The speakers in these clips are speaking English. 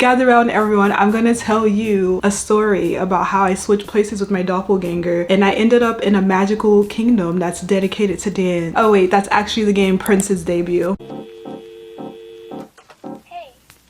Gather around everyone, I'm gonna tell you a story about how I switched places with my doppelganger and I ended up in a magical kingdom that's dedicated to dance. Oh wait, that's actually the game Prince's debut.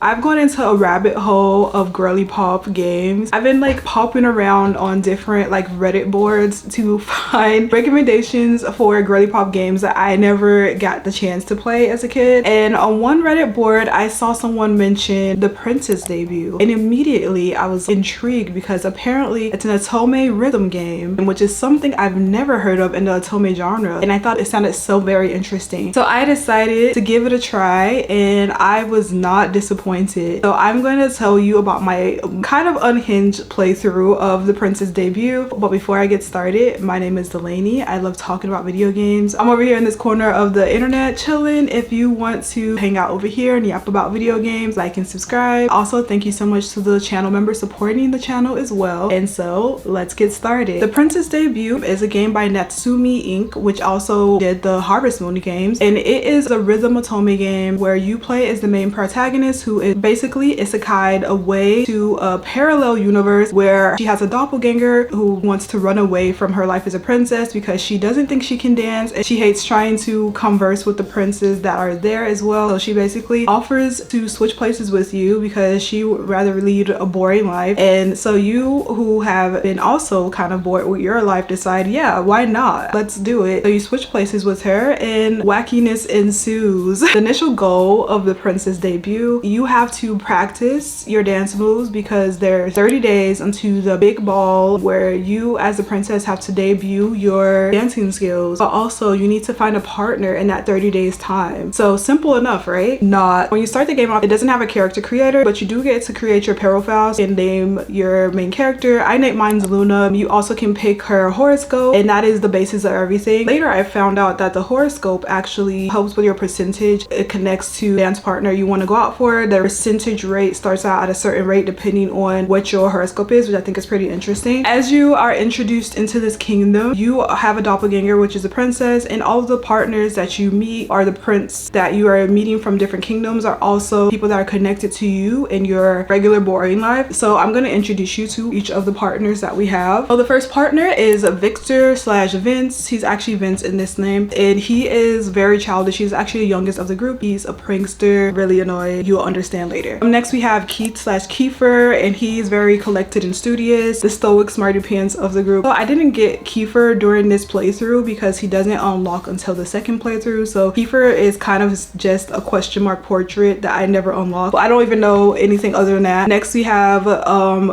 I've gone into a rabbit hole of girly pop games. I've been like popping around on different like Reddit boards to find recommendations for girly pop games that I never got the chance to play as a kid. And on one Reddit board, I saw someone mention the Prince's debut. And immediately I was intrigued because apparently it's an Otome rhythm game, which is something I've never heard of in the Otome genre. And I thought it sounded so very interesting. So I decided to give it a try and I was not disappointed. So I'm going to tell you about my kind of unhinged playthrough of the Prince's debut. But before I get started, my name is Delaney. I love talking about video games. I'm over here in this corner of the internet chilling. If you want to hang out over here and yap about video games, like and subscribe. Also, thank you so much to the channel members supporting the channel as well. And so let's get started. The Prince's debut is a game by Natsume Inc., which also did the Harvest Moon games. And it is a rhythm otome game where you play as the main protagonist, who is basically isekai'd away to a parallel universe where she has a doppelganger who wants to run away from her life as a princess because she doesn't think she can dance and she hates trying to converse with the princes that are there as well. So she basically offers to switch places with you because she would rather lead a boring life. And so you, who have been also kind of bored with your life, decide, yeah, why not? Let's do it. So you switch places with her and wackiness ensues. The initial goal of the Prince's debut, you have to practice your dance moves because there's 30 days until the big ball where you as a princess have to debut your dancing skills, but also you need to find a partner in that 30 days time. So simple enough, right? Not. When you start the game off, it doesn't have a character creator, but you do get to create your profiles and name your main character. I named mine's Luna. You also can pick her horoscope, and that is the basis of everything. Later I found out that the horoscope actually helps with your percentage. It connects to the dance partner you want to go out for. The percentage rate starts out at a certain rate depending on what your horoscope is, which I think is pretty interesting. As you are introduced into this kingdom, you have a doppelganger, which is a princess, and all of the partners that you meet are the prince that you are meeting from different kingdoms are also people that are connected to you in your regular boring life. So I'm going to introduce you to each of the partners that we have. So the first partner is Victor / Vince. He's actually Vince in this name, and he is very childish. He's actually the youngest of the group. He's a prankster, really annoying. You'll understand later. Next we have Keith / Kiefer, and he's very collected and studious, the stoic smarty pants of the group. So I didn't get Kiefer during this playthrough because he doesn't unlock until the second playthrough. So Kiefer is kind of just a question mark portrait that I never unlocked. I don't even know anything other than that. Next we have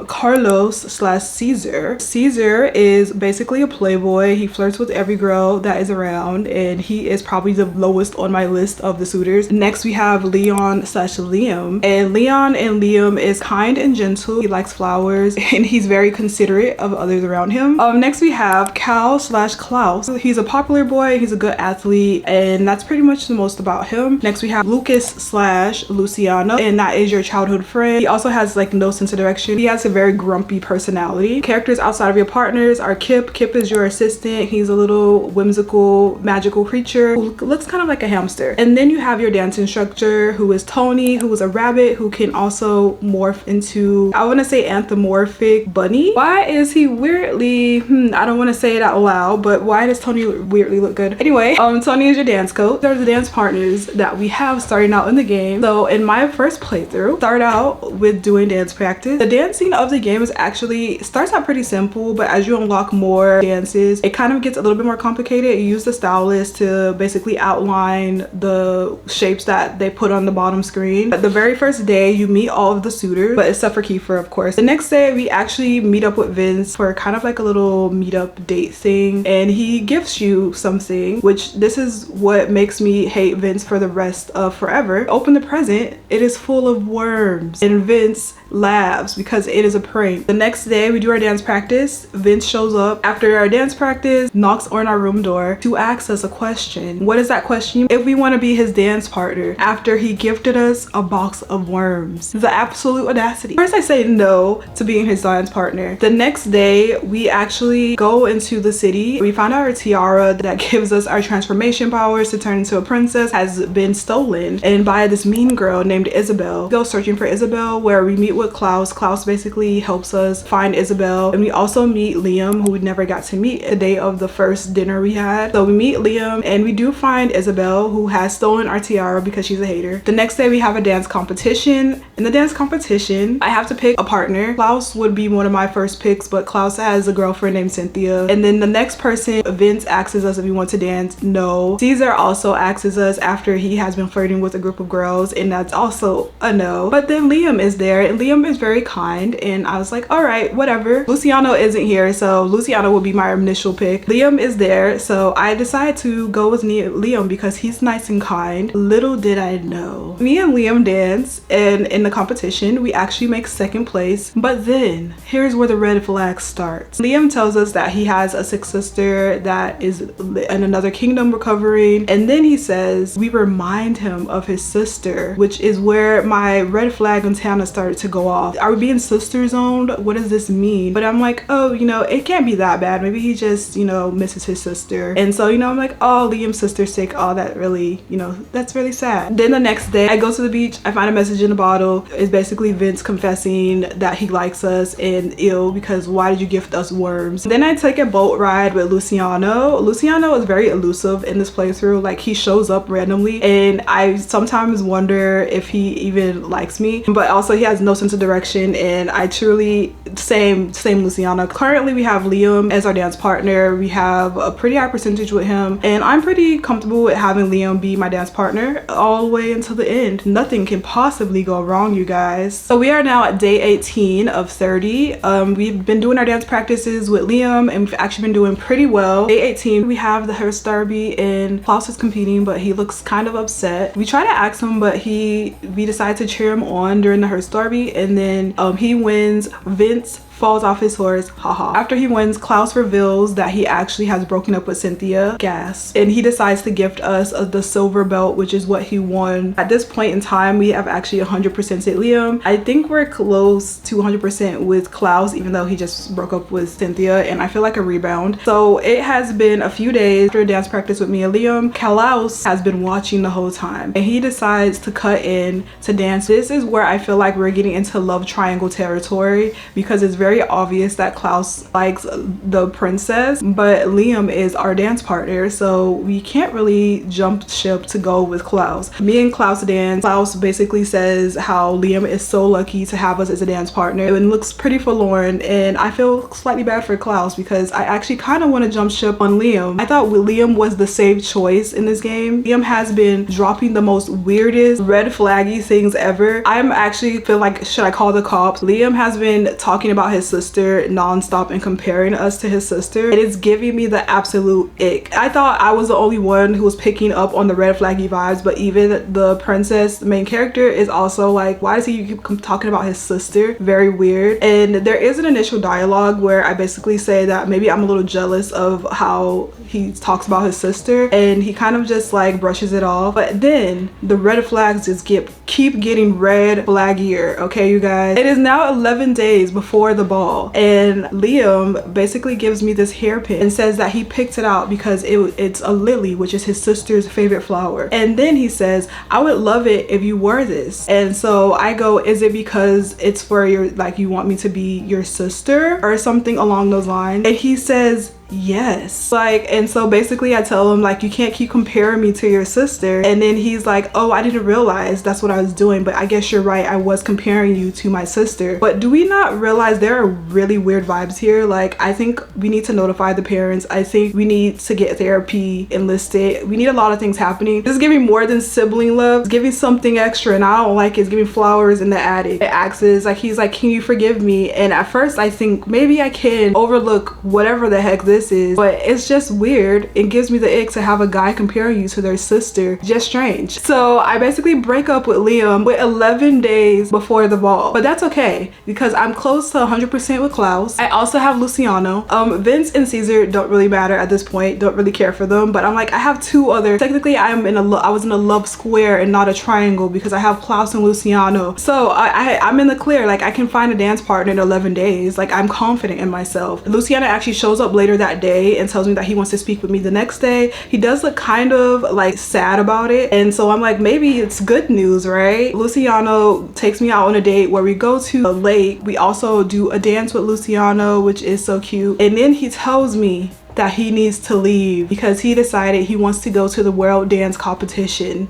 Carlos / Caesar. Caesar is basically a playboy. He flirts with every girl that is around, and he is probably the lowest on my list of the suitors. Next we have Leon / Liam, and Leon and Liam is kind and gentle. He likes flowers and he's very considerate of others around him. Next we have Cal / Klaus. He's a popular boy, he's a good athlete, and that's pretty much the most about him. Next we have Lucas / Luciano, and that is your childhood friend. He also has like no sense of direction. He has a very grumpy personality. Characters outside of your partners are Kip. Kip is your assistant. He's a little whimsical magical creature who looks kind of like a hamster. And then you have your dance instructor, who is Tony, who is a rabbit who can also morph into, I want to say, anthropomorphic bunny. Why is he weirdly, I don't want to say it out loud, but why does Tony weirdly look good? Anyway, Tony is your dance coach. They're the dance partners that we have starting out in the game. So in my first playthrough, start out with doing dance practice. The dancing of the game is actually starts out pretty simple, but as you unlock more dances, it kind of gets a little bit more complicated. You use the stylus to basically outline the shapes that they put on the bottom screen. But the very first day you meet all of the suitors, but except for Kiefer, of course. The next day we actually meet up with Vince for kind of like a little meetup date thing, and he gifts you something, which this is what makes me hate Vince for the rest of forever. Open the present, it is full of worms, and Vince laughs because it is a prank. The next day we do our dance practice. Vince shows up after our dance practice, knocks on our room door to ask us a question. What is that question? If we want to be his dance partner after he gifted us a box box of worms. The absolute audacity. First I say no to being his dance partner. The next day we actually go into the city. We find out our tiara that gives us our transformation powers to turn into a princess has been stolen and by this mean girl named Isabel. We go searching for Isabel, where we meet with Klaus. Klaus basically helps us find Isabel, and we also meet Liam, who we never got to meet the day of the first dinner we had. So we meet Liam and we do find Isabel, who has stolen our tiara because she's a hater. The next day we have a dance competition. In the dance competition I have to pick a partner. Klaus would be one of my first picks, but Klaus has a girlfriend named Cynthia. And then the next person, Vince, asks us if we want to dance. No. Caesar also asks us after he has been flirting with a group of girls, and that's also a no. But then Liam is there, and Liam is very kind, and I was like, all right, whatever. Luciano isn't here, so Luciano will be my initial pick. Liam is there, so I decided to go with Liam because he's nice and kind. Little did I know, me and Liam dance, and in the competition we actually make second place. But then here's where the red flag starts. Liam tells us that he has a sick sister that is in another kingdom recovering, and then he says we remind him of his sister, which is where my red flag antenna started to go off. Are we being sister zoned? What does this mean? But I'm like, oh, you know, it can't be that bad. Maybe he just, you know, misses his sister. And so, you know, I'm like, oh, Liam's sister's sick. Oh, that really, you know, that's really sad. Then the next day I go to the beach. I find a message in a bottle. It's basically Vince confessing that he likes us and ill because why did you gift us worms? Then I take a boat ride with Luciano. Luciano is very elusive in this playthrough. Like, he shows up randomly and I sometimes wonder if he even likes me, but also he has no sense of direction, and I truly same Luciano. Currently we have Liam as our dance partner. We have a pretty high percentage with him, and I'm pretty comfortable with having Liam be my dance partner all the way until the end. Nothing can possibly go wrong, you guys. So we are now at day 18 of 30. We've been doing our dance practices with Liam and we've actually been doing pretty well. Day 18 we have the hearse derby and Klaus is competing, but he looks kind of upset. We try to ask him, but we decide to cheer him on during the hearse derby, and then he wins. Vince falls off his horse, haha. After he wins, Klaus reveals that he actually has broken up with Cynthia, gas, and he decides to gift us the silver belt, which is what he won. At this point in time we have actually 100% at Liam. I think we're close to 100% with Klaus, even though he just broke up with Cynthia, and I feel like a rebound. So it has been a few days after dance practice with me and Liam. Klaus has been watching the whole time and he decides to cut in to dance. This is where I feel like we're getting into love triangle territory, because it's very obvious that Klaus likes the princess, but Liam is our dance partner, so we can't really jump ship to go with Klaus. Me and Klaus dance. Klaus basically says how Liam is so lucky to have us as a dance partner and looks pretty forlorn, and I feel slightly bad for Klaus because I actually kind of want to jump ship on Liam. I thought Liam was the safe choice in this game. Liam has been dropping the most weirdest red flaggy things ever. I'm actually feel like, should I call the cops? Liam has been talking about his sister non-stop and comparing us to his sister, and it's giving me the absolute ick. I thought I was the only one who was picking up on the red flaggy vibes, but even the princess, the main character, is also like, why does he keep talking about his sister? Very weird. And there is an initial dialogue where I basically say that maybe I'm a little jealous of how he talks about his sister, and he kind of just like brushes it off. But then the red flags just keep getting red flaggier. Okay, you guys, it is now 11 days before the ball, and Liam basically gives me this hairpin and says that he picked it out because it's a lily, which is his sister's favorite flower. And then he says, I would love it if you wore this. And so I go, is it because it's for your, like, you want me to be your sister or something along those lines? And he says, yes. Like, and so basically I tell him, like, you can't keep comparing me to your sister. And then he's like, oh, I didn't realize that's what I was doing, but I guess you're right, I was comparing you to my sister. But do we not realize there are really weird vibes here? Like, I think we need to notify the parents. I think we need to get therapy enlisted. We need a lot of things happening. This is giving more than sibling love. It's giving something extra, and I don't like it. It's giving flowers in the attic. It axes, like, he's like, can you forgive me? And at first I think maybe I can overlook whatever the heck this this is, but it's just weird. It gives me the ick to have a guy comparing you to their sister. Just strange. So I basically break up with Liam with 11 days before the ball, but that's okay because I'm close to 100% with Klaus. I also have Luciano. Vince and Caesar don't really matter at this point, don't really care for them, but I'm like, I have two other, technically I was in a love square and not a triangle because I have Klaus and Luciano. So I'm in the clear. Like, I can find a dance partner in 11 days. Like, I'm confident in myself. Luciano actually shows up later that day and tells me that he wants to speak with me the next day. He does look kind of like sad about it, and so I'm like, maybe it's good news, right? Luciano takes me out on a date where we go to a lake. We also do a dance with Luciano, which is so cute, and then he tells me that he needs to leave because he decided he wants to go to the world dance competition.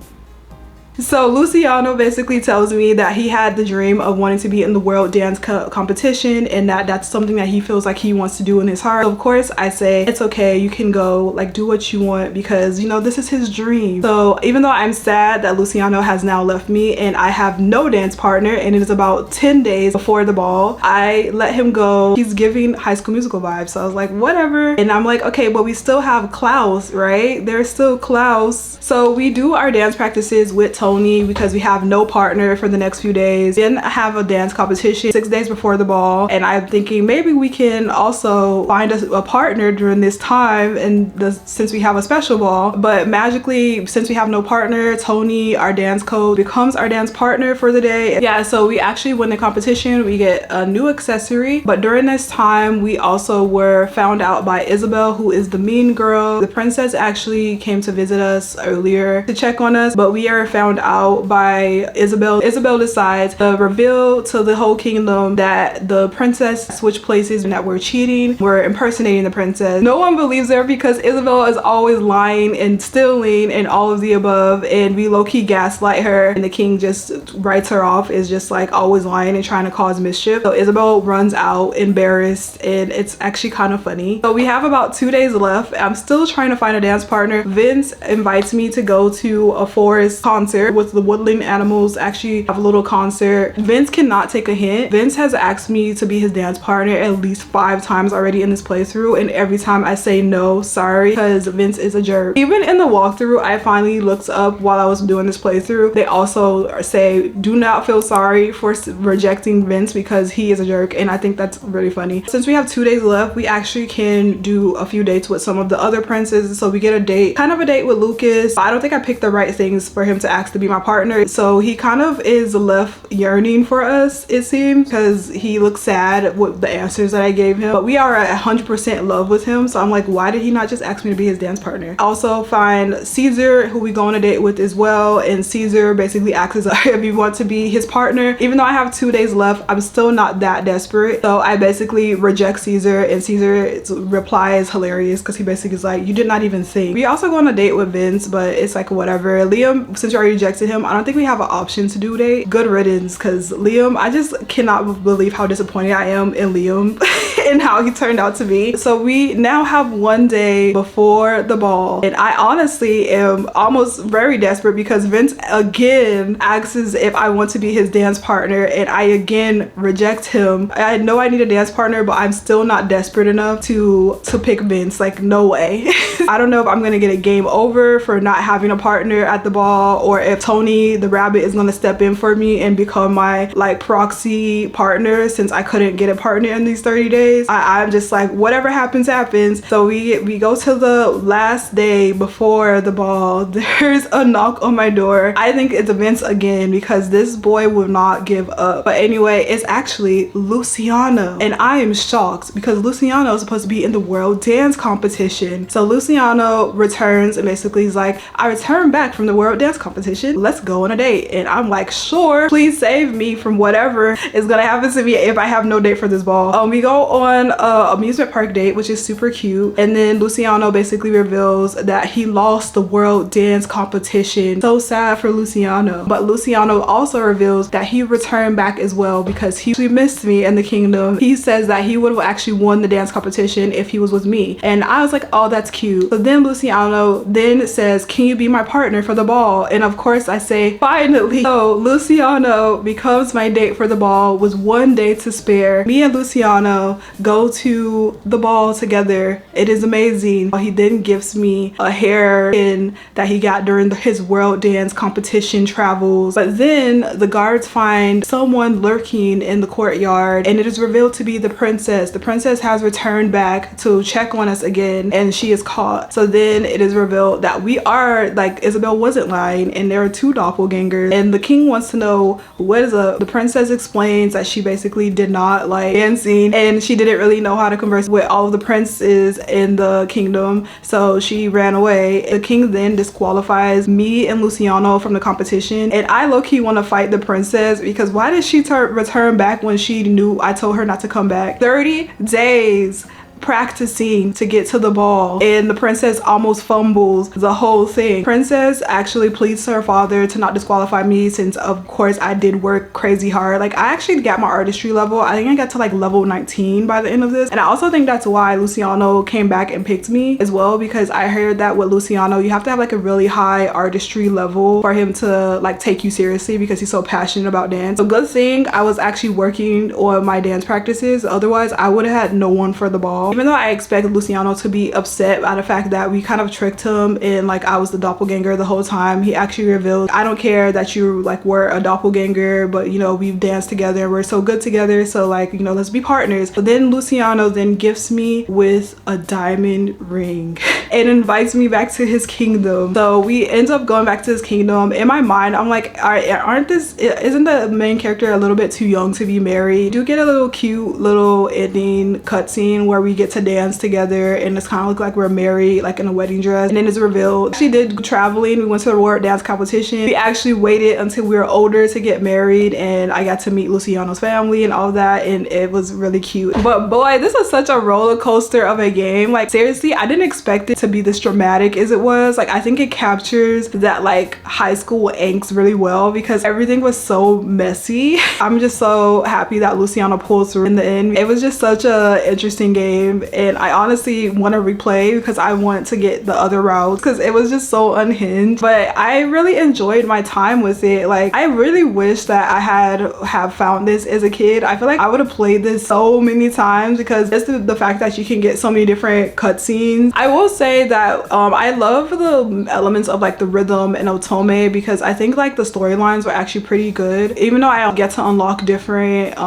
So Luciano basically tells me that he had the dream of wanting to be in the world dance competition, and that's something that he feels like he wants to do in his heart. So of course I say, it's okay, you can go, like, do what you want, because you know, this is his dream. So even though I'm sad that Luciano has now left me and I have no dance partner and it is about 10 days before the ball, I let him go. He's giving High School Musical vibes, so I was like, whatever. And I'm like, okay, but we still have Klaus, right? There's still Klaus. So we do our dance practices with Tony because we have no partner for the next few days. Then I have a dance competition 6 days before the ball, and I'm thinking maybe we can also find a partner during this time, and since we have a special ball. But magically, since we have no partner, Tony, our dance coach, becomes our dance partner for the day. Yeah, so we actually win the competition. We get a new accessory, but during this time we also were found out by Isabel, who is the mean girl. The princess actually came to visit us earlier to check on us, but we are found out by Isabel. Isabel decides to reveal to the whole kingdom that the princess switched places and that we're cheating. We're impersonating the princess. No one believes her because Isabel is always lying and stealing and all of the above, and we low-key gaslight her, and the king just writes her off as just like always lying and trying to cause mischief. So Isabel runs out embarrassed, and it's actually kind of funny. So we have about 2 days left. I'm still trying to find a dance partner. Vince invites me to go to a forest concert with the woodland animals. Actually have a little concert. Vince cannot take a hint. Vince has asked me to be his dance partner at least 5 times already in this playthrough, and every time I say no, sorry, because Vince is a jerk. Even in the walkthrough I finally looked up while I was doing this playthrough, they also say do not feel sorry for rejecting Vince because he is a jerk, and I think that's really funny. Since we have 2 days left, we actually can do a few dates with some of the other princes. So we get a date, kind of a date with Lucas. I don't think I picked the right things for him to ask to be my partner, so he kind of is left yearning for us, it seems, because he looks sad with the answers that I gave him, but we are at 100% love with him. So I'm like, why did he not just ask me to be his dance partner? I also find Caesar, who we go on a date with as well, and Caesar basically asks us if we want to be his partner. Even though I have 2 days left, I'm still not that desperate, so I basically reject Caesar, and Caesar's reply is hilarious because he basically is like, you did not even think. We also go on a date with Vince, but it's like whatever. Liam, since you already rejected him, I don't think we have an option to do a date. Good riddance, because Liam, I just cannot believe how disappointed I am in Liam and how he turned out to be. So we now have 1 day before the ball, and I honestly am almost very desperate because Vince again asks if I want to be his dance partner, and I again reject him. I know I need a dance partner, but I'm still not desperate enough to pick Vince. Like, no way. I don't know if I'm gonna get a game over for not having a partner at the ball, or if Tony the rabbit is gonna step in for me and become my like proxy partner since I couldn't get a partner in these 30 days. I'm just like, whatever happens happens. So we go to the last day before the ball. There's a knock on my door. I think it's Vince again because this boy will not give up. But anyway, it's actually Luciano, and I am shocked because Luciano is supposed to be in the world dance competition. So Luciano returns and basically is like, I returned back from the world dance competition, let's go on a date. And I'm like, sure, please save me from whatever is gonna happen to me if I have no date for this ball. We go on a amusement park date, which is super cute, and then Luciano basically reveals that he lost the world dance competition. So sad for Luciano. But Luciano also reveals that he returned back as well because he missed me in the kingdom. He says that he would have actually won the dance competition if he was with me, and I was like, oh, that's cute. So then Luciano then says, can you be my partner for the ball? And of course I say, finally. So Luciano becomes my date for the ball with 1 day to spare. Me and Luciano go to the ball together. It is amazing. He then gifts me a hair pin that he got during his world dance competition travels. But then the guards find someone lurking in the courtyard, and it is revealed to be the princess. The princess has returned back to check on us again, and she is caught. So then it is revealed that we are, like, Isabel wasn't lying, and there are two doppelgangers, and the king wants to know what is up. The princess explains that she basically did not like dancing, and she didn't really know how to converse with all of the princes in the kingdom, so she ran away. The king then disqualifies me and Luciano from the competition, and I low-key want to fight the princess because why did she return back when she knew I told her not to come back? 30 days practicing to get to the ball, and the princess almost fumbles the whole thing. Princess actually pleads to her father to not disqualify me, since of course I did work crazy hard. Like, I actually got my artistry level. I think I got to like level 19 by the end of this, and I also think that's why Luciano came back and picked me as well, because I heard that with Luciano you have to have like a really high artistry level for him to like take you seriously, because he's so passionate about dance. So good thing I was actually working on my dance practices, otherwise I would have had no one for the ball. Even though I expect Luciano to be upset by the fact that we kind of tricked him and like I was the doppelganger the whole time, he actually revealed, I don't care that you like were a doppelganger, but you know, we've danced together and we're so good together, so like, you know, let's be partners. But then Luciano then gifts me with a diamond ring and invites me back to his kingdom. So we end up going back to his kingdom. In my mind I'm like, isn't the main character a little bit too young to be married? You do get a little cute little ending cutscene where we get to dance together, and it's kind of look like we're married, like in a wedding dress. And then it's revealed she did traveling. We went to the world dance competition. We actually waited until we were older to get married, and I got to meet Luciano's family and all that, and it was really cute. But boy, this is such a roller coaster of a game. Like, seriously, I didn't expect it to be this dramatic as it was. Like, I think it captures that like high school angst really well, because everything was so messy. I'm just so happy that Luciano pulled through in the end. It was just such a interesting game, and I honestly want to replay because I want to get the other routes, because it was just so unhinged. But I really enjoyed my time with it. Like, I really wish that I have found this as a kid. I feel like I would have played this so many times, because just the fact that you can get so many different cutscenes. I will say that I love the elements of like the rhythm and Otome, because I think like the storylines were actually pretty good. Even though I get to unlock different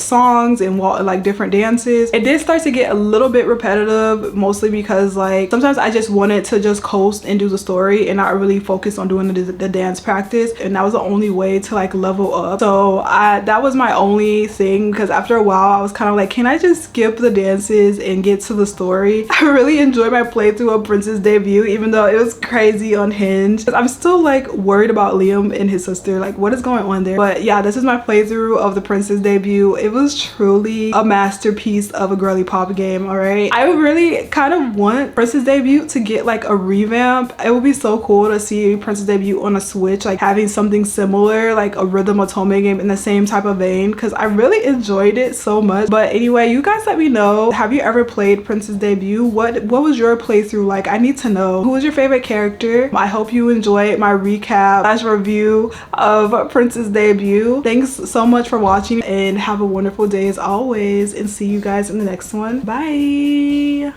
songs and like different dances, it did start to get a little bit repetitive, mostly because like sometimes I just wanted to just coast and do the story and not really focus on doing the dance practice, and that was the only way to like level up. So that was my only thing, because after a while I was kind of like, can I just skip the dances and get to the story? I really enjoyed my playthrough of Princess Debut, even though it was crazy unhinged. I'm still like worried about Liam and his sister, like what is going on there. But yeah, this is my playthrough of the Princess Debut. It was truly a masterpiece of a girly pop game. All right, I would really kind of want Princess Debut to get like a revamp. It would be so cool to see Princess Debut on a Switch, like having something similar, like a rhythm Otome game in the same type of vein, because I really enjoyed it so much. But anyway, you guys let me know, have you ever played Princess Debut? What was your playthrough like? I need to know. Who was your favorite character? I hope you enjoyed my recap / review of Princess Debut. Thanks so much for watching, and have a wonderful day as always, and see you guys in the next one. Bye.